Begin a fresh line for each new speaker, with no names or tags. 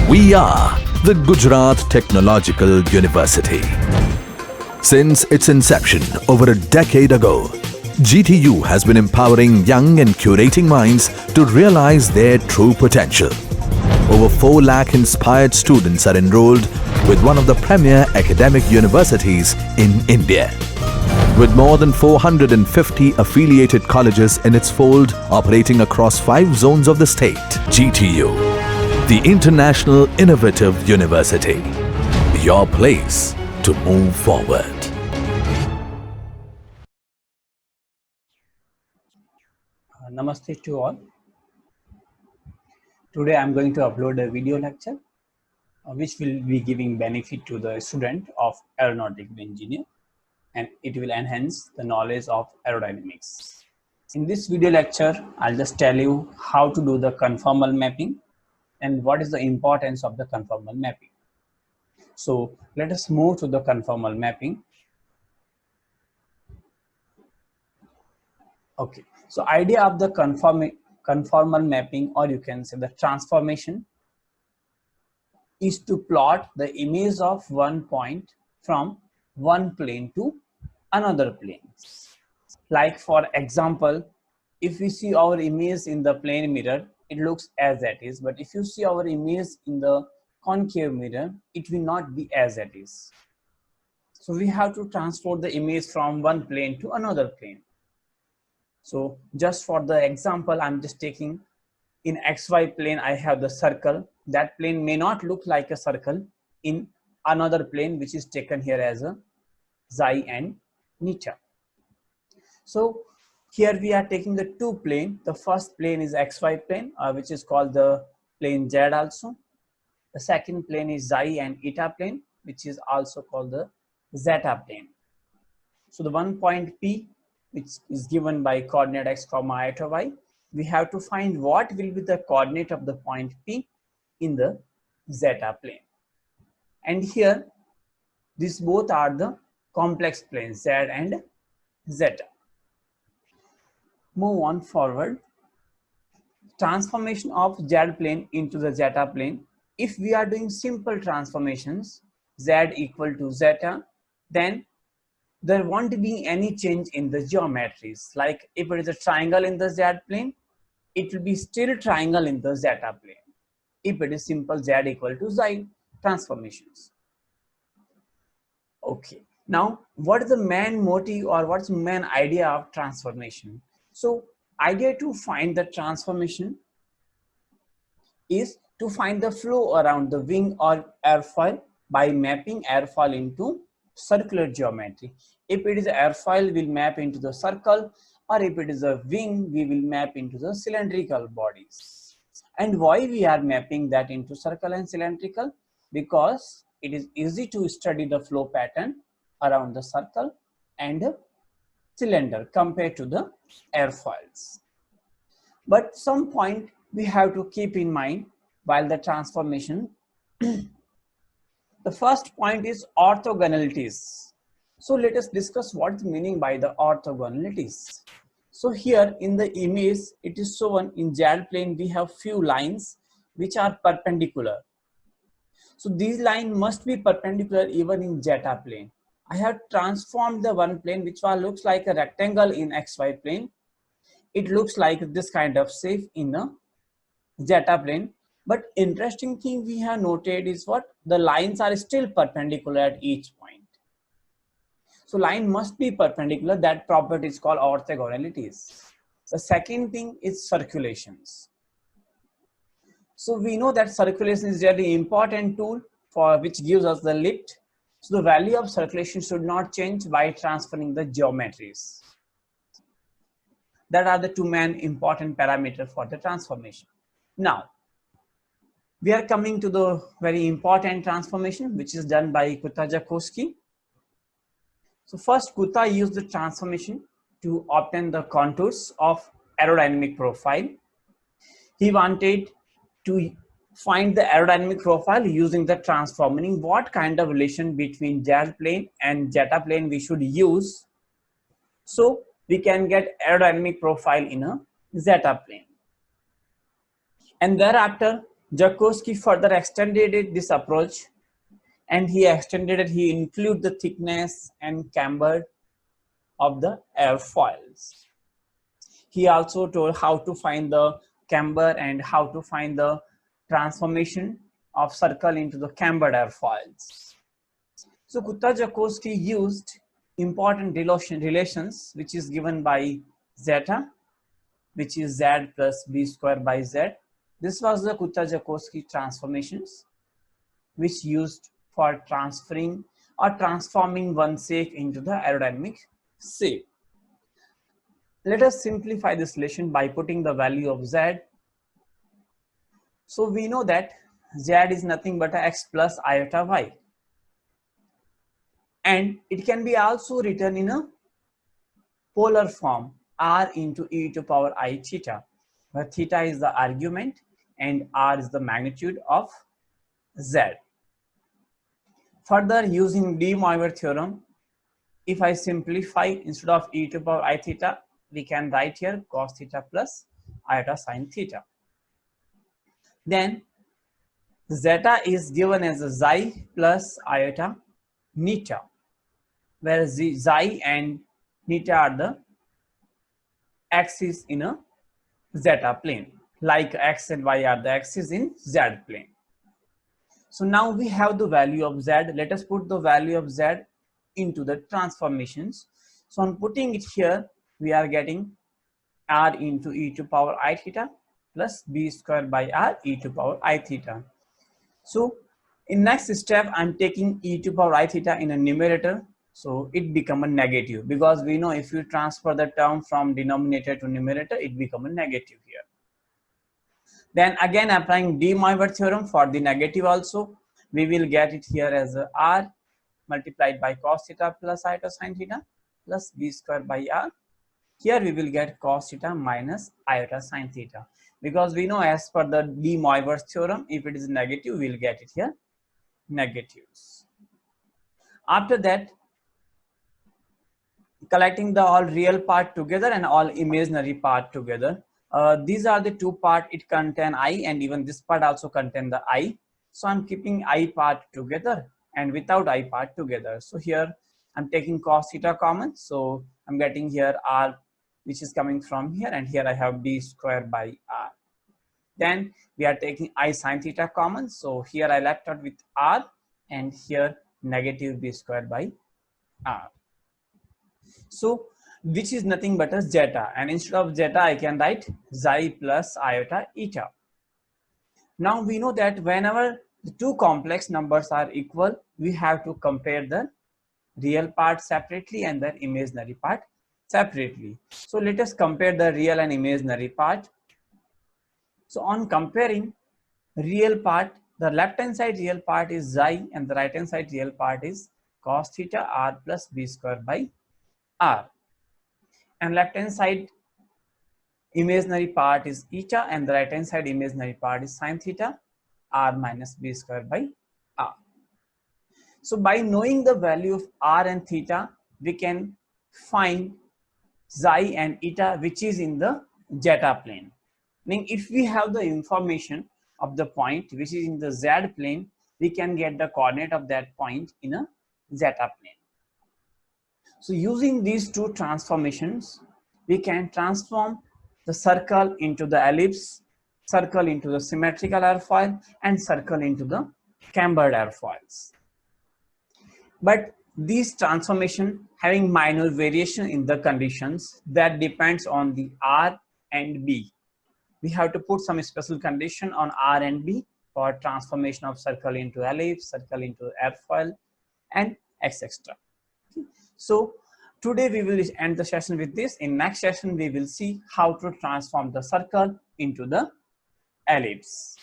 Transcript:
We are the Gujarat Technological University. Since its inception over a decade ago, GTU has been empowering young and curating minds to realize their true potential. Over 4 lakh inspired students are enrolled with one of the premier academic universities in India. With more than 450 affiliated colleges in its fold operating across 5 zones of the state, GTU, the International Innovative University, your place to move forward.
Namaste to all. Today I am going to upload a video lecture which will be giving benefit to the student of aeronautical engineer, and it will enhance the knowledge of aerodynamics. In this video lecture, I'll just tell you how to do the conformal mapping and what is the importance of the conformal mapping. So let us move to the conformal mapping. Okay, so idea of the conformal mapping, or you can say the transformation, is to plot the image of one point from one plane to another plane. Like for example, if we see our image in the plane mirror, it looks as that is, but if you see our image in the concave mirror, it will not be as that is. So we have to transport the image from one plane to another plane. So just for the example, I'm just taking in XY plane, I have the circle. That plane may not look like a circle in another plane, which is taken here as a xi and neta. So here we are taking the 2 plane. The first plane is XY plane, which is called the plane Z also. The second plane is xi and eta plane, which is also called the zeta plane. So the one point P, which is given by coordinate x comma iota y, we have to find what will be the coordinate of the point P in the zeta plane. And here, these both are the complex planes, Z and zeta. Move on forward. Transformation of Z plane into the zeta plane. If we are doing simple transformations, Z equal to zeta, then there won't be any change in the geometries. Like if it is a triangle in the Z plane, it will be still triangle in the zeta plane. If it is simple Z equal to xi transformations. Okay, now what is the main motive or what's the main idea of transformation? So idea to find the transformation is to find the flow around the wing or airfoil by mapping airfoil into circular geometry. If it is an airfoil, we'll map into the circle, or if it is a wing, we will map into the cylindrical bodies. And why we are mapping that into circle and cylindrical? Because it is easy to study the flow pattern around the circle and the cylinder compared to the airfoils. But some point we have to keep in mind while the transformation. The first point is orthogonalities. So let us discuss what's the meaning by the orthogonalities. So here in the image, it is shown in Z plane, we have few lines which are perpendicular. So these lines must be perpendicular even in zeta plane. I have transformed the one plane which looks like a rectangle in XY plane. It looks like this kind of shape in the zeta plane. But interesting thing we have noted is what? The lines are still perpendicular at each point. So line must be perpendicular. That property is called orthogonalities. The second thing is circulations. So we know that circulation is a really important tool for which gives us the lift. So the value of circulation should not change by transferring the geometries. That are the 2 main important parameters for the transformation. Now, we are coming to the very important transformation which is done by Kutta-Joukowski. So first, Kutta used the transformation to obtain the contours of aerodynamic profile. He wanted to find the aerodynamic profile using the transform, meaning what kind of relation between Z plane and zeta plane we should use so we can get aerodynamic profile in a zeta plane. And thereafter Joukowski further extended this approach, and he extended it. He included the thickness and camber of the airfoils. He also told how to find the camber and how to find the transformation of circle into the cambered airfoils. So Kutta-Joukowski used important relations which is given by zeta, which is z plus b square by z. This was the Kutta-Joukowski transformations which used for transferring or transforming one shape into the aerodynamic shape. Let us simplify this relation by putting the value of z. So we know that z is nothing but x plus iota y. And it can be also written in a polar form, r into e to power I theta, where theta is the argument and r is the magnitude of z. Further, using de Moivre theorem, if I simplify, instead of e to power I theta, we can write here cos theta plus iota sine theta. Then zeta is given as a xi plus iota neta, where xi and neta are the axis in a zeta plane, like x and y are the axis in z plane. So now we have the value of z. Let us put the value of z into the transformations. So on putting it here, we are getting r into e to power I theta plus b square by r e to power I theta. So in next step, I'm taking e to power I theta in a numerator. So it become a negative, because we know if you transfer the term from denominator to numerator, it become a negative here. Then again applying de Moivre theorem for the negative also, we will get it here as a r multiplied by cos theta plus iota sine theta plus b square by r. Here we will get cos theta minus iota sine theta, because we know as per the de Moivre's theorem, if it is negative, we will get it here negatives. After that, collecting the all real part together and all imaginary part together. These are the two part, it contain I, and even this part also contain the I. So I'm keeping I part together and without I part together. So here I'm taking cos theta common. So I'm getting here r, which is coming from here, and here I have b square by r. Then we are taking I sin theta common. So here I left out with r, and here negative b square by r. So which is nothing but a zeta, and instead of zeta I can write xi plus iota eta. Now we know that whenever the two complex numbers are equal, we have to compare the real part separately and the imaginary part separately. So let us compare the real and imaginary part. So on comparing real part, the left hand side real part is xi and the right hand side real part is cos theta r plus b square by r. And left hand side imaginary part is eta, and the right hand side imaginary part is sine theta r minus b square by r. So by knowing the value of r and theta, we can find xi and eta which is in the zeta plane. Meaning if we have the information of the point which is in the z plane, we can get the coordinate of that point in a zeta plane. So using these two transformations, we can transform the circle into the ellipse, circle into the symmetrical airfoil, and circle into the cambered airfoils. But these transformation having minor variation in the conditions that depends on the R and B. We have to put some special condition on R and B for transformation of circle into ellipse, circle into airfoil, and etc. So today we will end the session with this. In next session, we will see how to transform the circle into the ellipse.